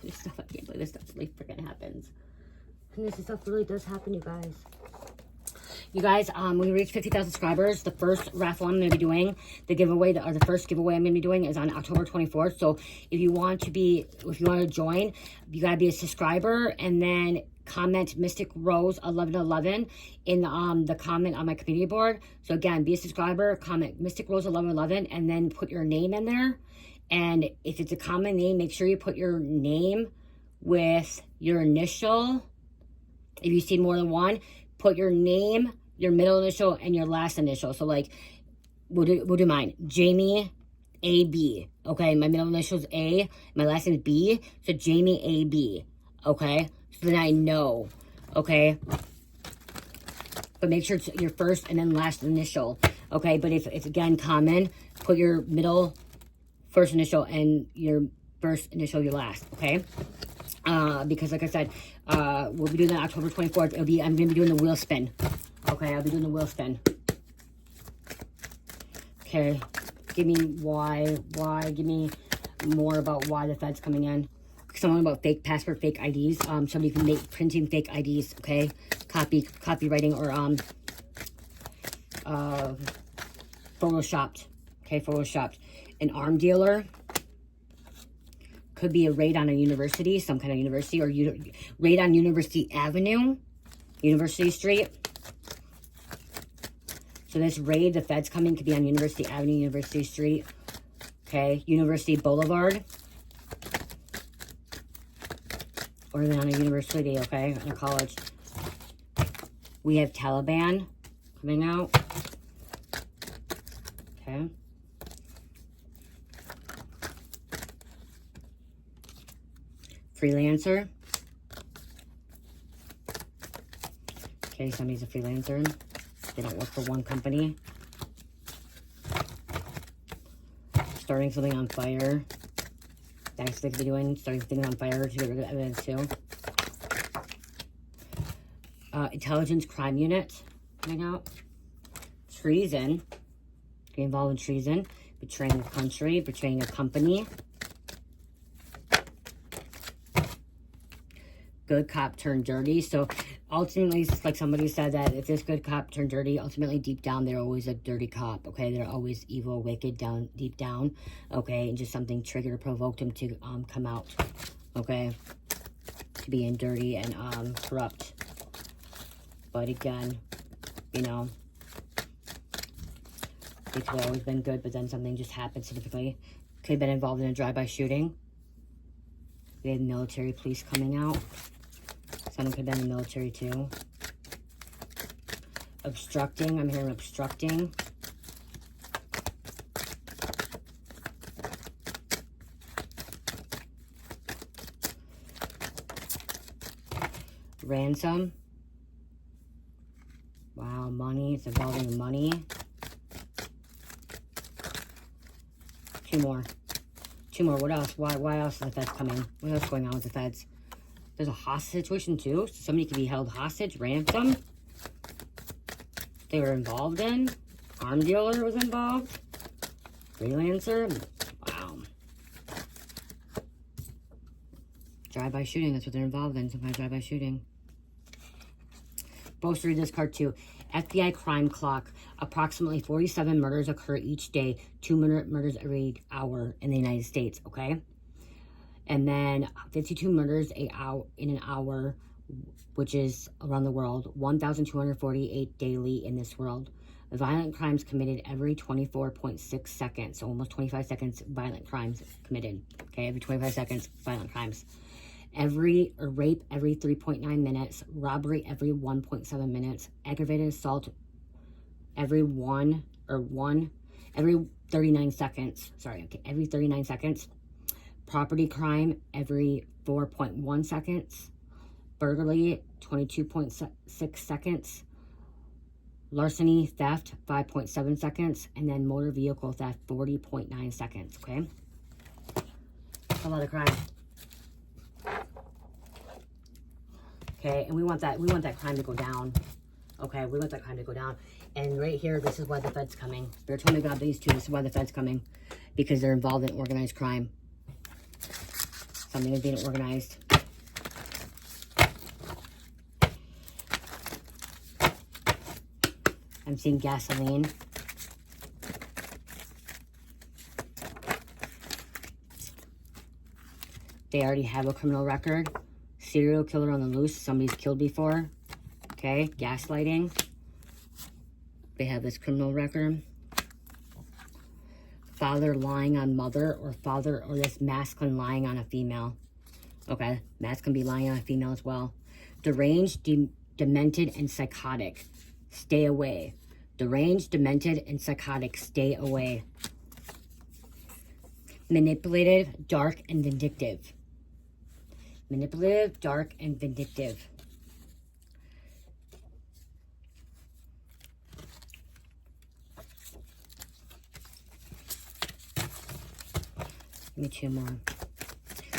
This stuff, I can't believe this stuff really freaking happens. And this stuff really does happen, you guys. You guys, we reached 50,000 subscribers. The first raffle I'm going to be doing, the first giveaway I'm going to be doing is on October 24th. So if you want to join, you got to be a subscriber and then comment Mystic Rose 1111 in the comment on my community board. So again, be a subscriber, comment Mystic Rose 1111, and then put your name in there. And if it's a common name, make sure you put your name with your initial. If you see more than one, put your name, your middle initial, and your last initial. So, like, we'll do mine. Jamie A.B. Okay, my middle initial is A. My last name is B. So, Jamie A.B. Okay? So then I know. Okay? But make sure it's your first and then last initial. Okay? But if it's, again, common, put your middle, first initial, and your first initial, your last. Okay? Because, like I said, we'll be doing that October 24th. I'm going to be doing the wheel spin. Okay, I'll be doing the wheel spin. Okay, give me why, give me more about why the Fed's coming in. Someone about fake passport, fake IDs. Somebody can make printing fake IDs, okay? Copywriting or photoshopped, okay? Photoshopped. An arm dealer. Could be a raid on a university, some kind of university, or raid on University Avenue, University Street. So this raid, the Fed's coming, could be on University Avenue, University Street, okay? University Boulevard. Or then on a university, okay? On a college. We have Taliban coming out. Okay. Freelancer. Okay, somebody's a freelancer. They don't work for one company. Starting something on fire. That's what they could be doing. Starting things on fire to get rid of evidence too. Intelligence crime unit coming out. Treason. Get involved in treason. Betraying a country. Betraying a company. Good cop turned dirty. So ultimately, like somebody said, that if this good cop turned dirty, ultimately deep down they're always a dirty cop. Okay, they're always evil, wicked down deep down. Okay, and just something triggered or provoked them to come out. Okay, to being dirty and corrupt. But again, you know, these have always been good, but then something just happened significantly. Could have been involved in a drive-by shooting. We had military police coming out. Someone could have been in the military too. Obstructing. I'm hearing obstructing. Ransom. Wow, money. It's involving money. Two more. What else? Why else is the Feds coming? What else is going on with the Feds? There's a hostage situation too. So somebody could be held hostage, ransom. They were involved in. Arm dealer was involved. Freelancer. Wow. Drive-by shooting. That's what they're involved in. Some kind of drive-by shooting. Both read this card too. FBI crime clock. Approximately 47 murders occur each day. 2 murders every hour in the United States, okay? And then 52 murders in an hour, which is around the world. 1,248 daily in this world. Violent crimes committed every 24.6 seconds. So almost 25 seconds, violent crimes committed. Okay, every 25 seconds, violent crimes. Rape every 3.9 minutes. Robbery every 1.7 minutes. Aggravated assault every 39 seconds. Sorry, okay, every 39 seconds. Property crime every 4.1 seconds. Burglary 22.6 seconds. Larceny, theft, 5.7 seconds. And then motor vehicle theft, 40.9 seconds, okay? That's a lot of crime. Okay, and we want that crime to go down. Okay, we want that crime to go down. And right here, this is why the Fed's coming. Spirit told me about these two. This is why the Fed's coming. Because they're involved in organized crime. Something is being organized. I'm seeing gasoline. They already have a criminal record. Serial killer on the loose. Somebody's killed before. Okay, gaslighting. They have this criminal record. Father lying on mother, or father, or this masculine lying on a female. Okay, masculine be lying on a female as well. Deranged, demented, and psychotic. Stay away. Deranged, demented, and psychotic. Stay away. Manipulative, dark, and vindictive. Manipulative, dark, and vindictive. Give me two more.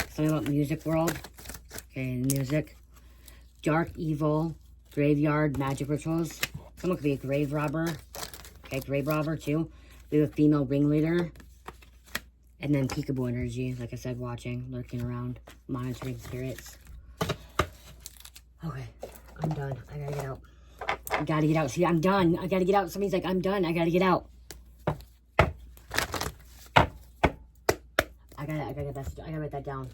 Something about music world. Okay, music. Dark, evil, graveyard, magic rituals. Someone could be a grave robber. Okay, grave robber too. We have a female ringleader. And then peekaboo energy, like I said, watching, lurking around, monitoring spirits. Okay, I'm done. I gotta get out. I gotta get out. See, I'm done. I gotta get out. Somebody's like, I'm done. I gotta get out. I gotta get a message. I gotta write that down.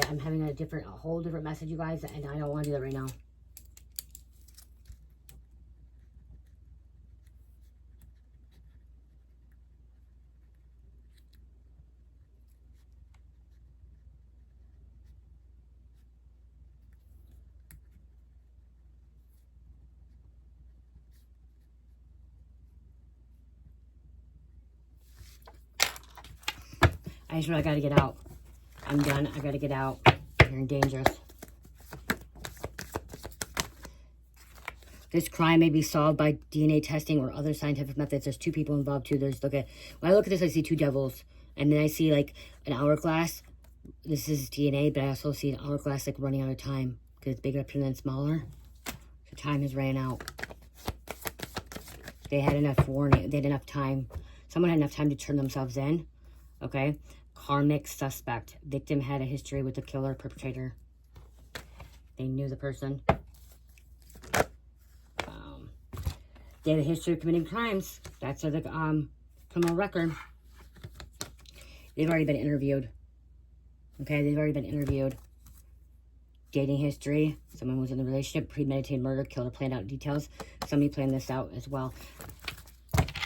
I'm having a whole different message, you guys, and I don't want to do that right now. I just know I gotta get out. I'm done. I gotta get out. You're dangerous. This crime may be solved by DNA testing or other scientific methods. There's 2 people involved too. There's, okay, when I look at this, I see 2 devils. And then I see like an hourglass. This is DNA, but I also see an hourglass like running out of time. Because it's bigger up here than smaller. So time has ran out. They had enough warning. They had enough time. Someone had enough time to turn themselves in. Okay. Karmic suspect. Victim had a history with the killer perpetrator. They knew the person. They have a history of committing crimes. That's the criminal record. They've already been interviewed. Okay, they've already been interviewed. Dating history. Someone was in the relationship. Premeditated murder. Killer planned out details. Somebody planned this out as well.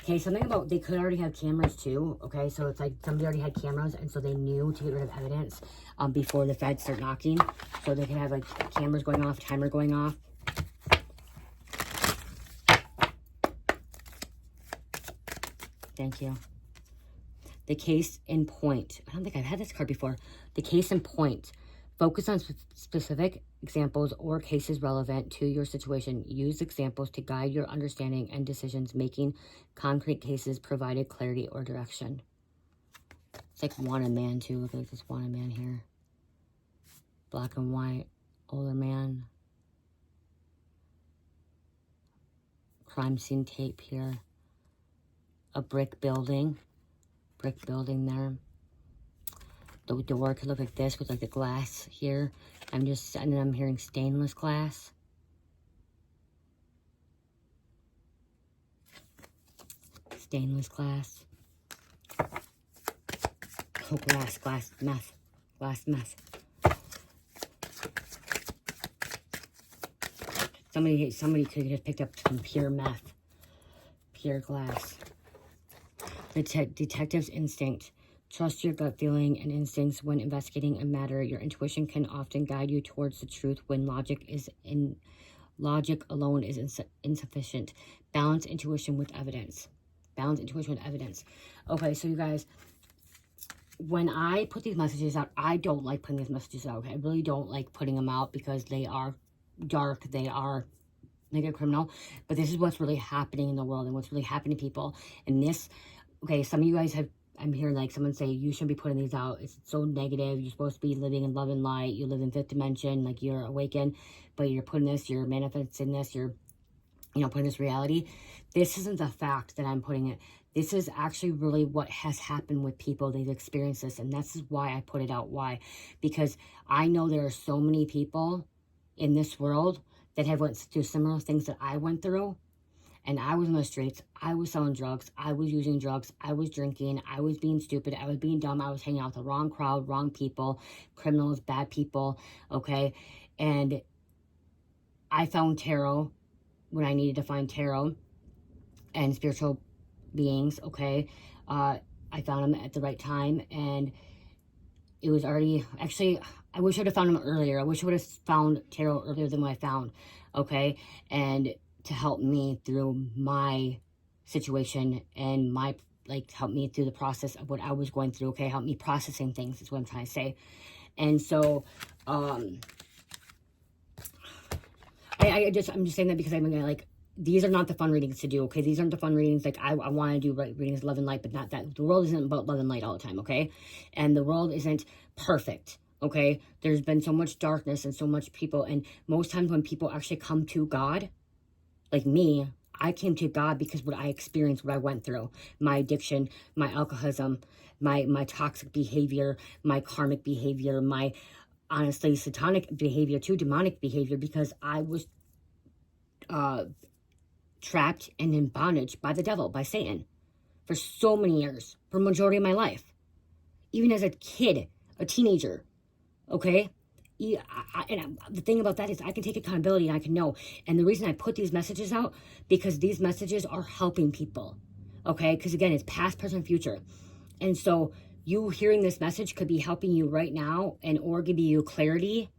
Okay, something about, they could already have cameras too, okay? So it's like somebody already had cameras, and so they knew to get rid of evidence before the feds start knocking. So they could have like cameras going off, timer going off. Thank you. The case in point. I don't think I've had this card before. The case in point. Focus on specific examples or cases relevant to your situation. Use examples to guide your understanding and decisions making. Concrete cases provided clarity or direction. It's like wanted man too. Look like this wanted man here. Black and white. Older man. Crime scene tape here. A brick building. Brick building there. The door could look like this with like the glass here. And then I'm hearing stainless glass. Stainless glass. Oh, glass meth. Glass meth. Somebody could have just picked up some pure meth. Pure glass. The detective's instinct. Trust your gut feeling and instincts when investigating a matter. Your intuition can often guide you towards the truth when logic alone is insufficient. Balance intuition with evidence. Balance intuition with evidence. Okay, so you guys, when I put these messages out, I don't like putting these messages out. Okay? I really don't like putting them out because they are dark. They are like a criminal. But this is what's really happening in the world and what's really happening to people. And this, okay, some of you guys have, I'm hearing like someone say, you shouldn't be putting these out. It's so negative. You're supposed to be living in love and light. You live in 5th dimension, like you're awakened, but you're putting this, you're manifesting this, you're, putting this reality. This isn't the fact that I'm putting it. This is actually really what has happened with people. They've experienced this, and this is why I put it out. Why? Because I know there are so many people in this world that have went through similar things that I went through. And I was in the streets. I was selling drugs. I was using drugs. I was drinking. I was being stupid. I was being dumb. I was hanging out with the wrong crowd, wrong people, criminals, bad people, okay? And I found tarot when I needed to find tarot and spiritual beings, okay? I found them at the right time, and it was already, actually, I wish I would have found them earlier. I wish I would have found tarot earlier than what I found, okay? And to help me through my situation and my, help me through the process of what I was going through, okay? Help me processing things is what I'm trying to say. And so, I'm just saying that because I'm gonna, these are not the fun readings to do, okay? These aren't the fun readings. I want to do readings love and light, but not that. The world isn't about love and light all the time, okay? And the world isn't perfect, okay? There's been so much darkness and so much people, and most times when people actually come to God, like me, I came to God because what I experienced, what I went through, my addiction, my alcoholism, my toxic behavior, my karmic behavior, my honestly satanic behavior too, demonic behavior, because I was trapped and in bondage by the devil, by Satan, for so many years, for majority of my life. Even as a kid, a teenager, okay? The thing about that is I can take accountability and I can know. And the reason I put these messages out, because these messages are helping people, okay? Because again, it's past, present, future. And so you hearing this message could be helping you right now and or give you clarity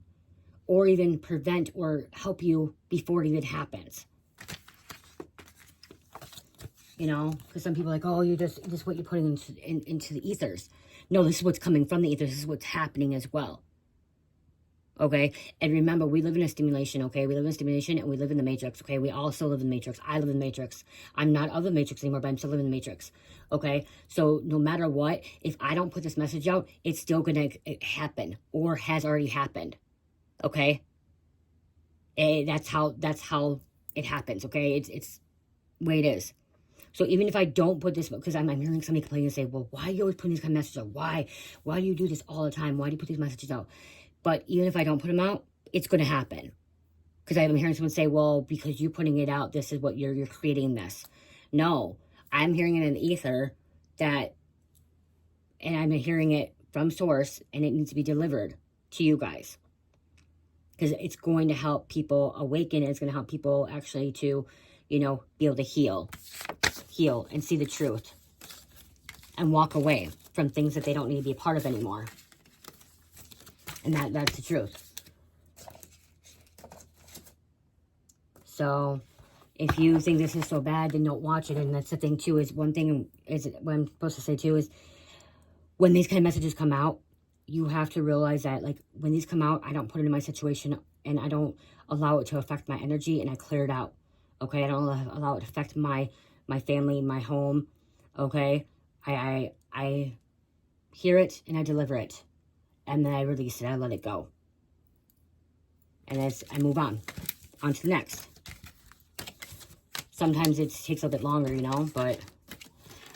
or even prevent or help you before it even happens. You know, because some people are like, oh, you just what you're putting into the ethers. No, this is what's coming from the ethers. This is what's happening as well. Okay? And remember, we live in a stimulation, okay? We live in a stimulation and we live in the matrix, okay? We all still live in the matrix. I live in the matrix. I'm not of the matrix anymore, but I'm still living in the matrix, okay? So no matter what, if I don't put this message out, it's still going to happen or has already happened, okay? And that's how it happens, okay? It's the way it is. So even if I don't put this, because I'm hearing somebody complain and say, well, why are you always putting these kind of messages out? Why do you do this all the time? Why do you put these messages out? But even if I don't put them out, it's going to happen. Because I'm hearing someone say, well, because you're putting it out, this is what you're creating this. No, I'm hearing it in the ether and I'm hearing it from source, and it needs to be delivered to you guys. Because it's going to help people awaken. It's going to help people actually to, be able to heal and see the truth and walk away from things that they don't need to be a part of anymore. And that's the truth. So if you think this is so bad, then don't watch it. And that's the thing too, is one thing is what I'm supposed to say too is when these kind of messages come out, you have to realize that like when these come out, I don't put it in my situation and I don't allow it to affect my energy, and I clear it out. Okay, I don't allow it to affect my family, my home. Okay, I hear it and I deliver it, and then I release it. I let it go, and as I move on to the next. Sometimes it takes a bit longer, but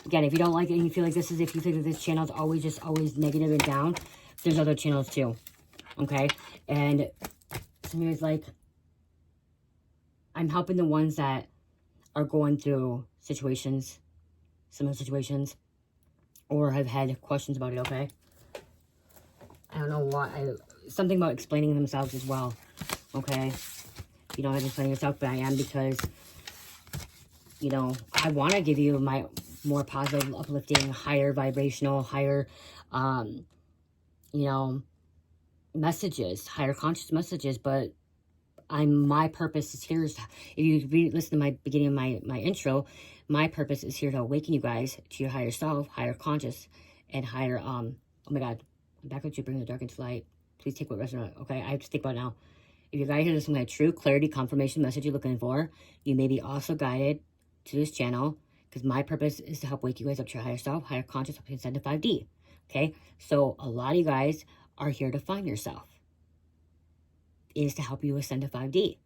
again, if you don't like it and you feel like if you think that this channel is always negative and down, there's other channels too. Okay, and somebody's like, I'm helping the ones that are going through similar situations, or have had questions about it, okay? I don't know why, something about explaining themselves as well, okay? You don't have to explain yourself, but I am, because, I want to give you my more positive, uplifting, higher vibrational, higher, messages, higher conscious messages, but my purpose is here. If you listen to my beginning of my intro, my purpose is here to awaken you guys to your higher self, higher conscious, and higher, oh my God, I'm back with you, bring the dark into light. Please take what resonates, okay? I have to think about it now. If you guys hear some kind of true clarity, confirmation message you're looking for, you may be also guided to this channel, because my purpose is to help wake you guys up to your higher self, higher conscious, up to 5D, okay? So a lot of you guys are here to find yourself. Is to help you ascend to 5D.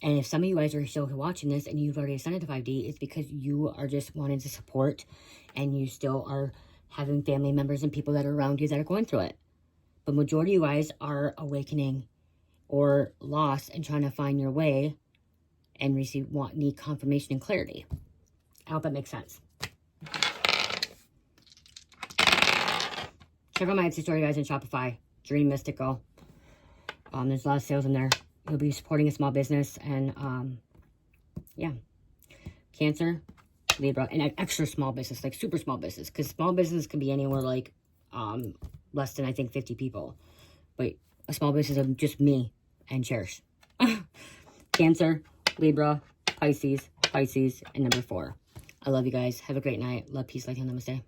And if some of you guys are still watching this and you've already ascended to 5D, it's because you are just wanting to support, and you still are having family members and people that are around you that are going through it. But majority of you guys are awakening or lost and trying to find your way and need confirmation and clarity. I hope that makes sense. Check out my Etsy store, guys, in Shopify. Dream Mystical. There's a lot of sales in there. You'll be supporting a small business, and yeah, Cancer, Libra, and extra small business, like super small business, because small business can be anywhere like less than, I think, 50 people, but a small business of just me and Cherish. Cancer, Libra, Pisces, and number 4. I love you guys. Have a great night. Love, peace, light, and namaste.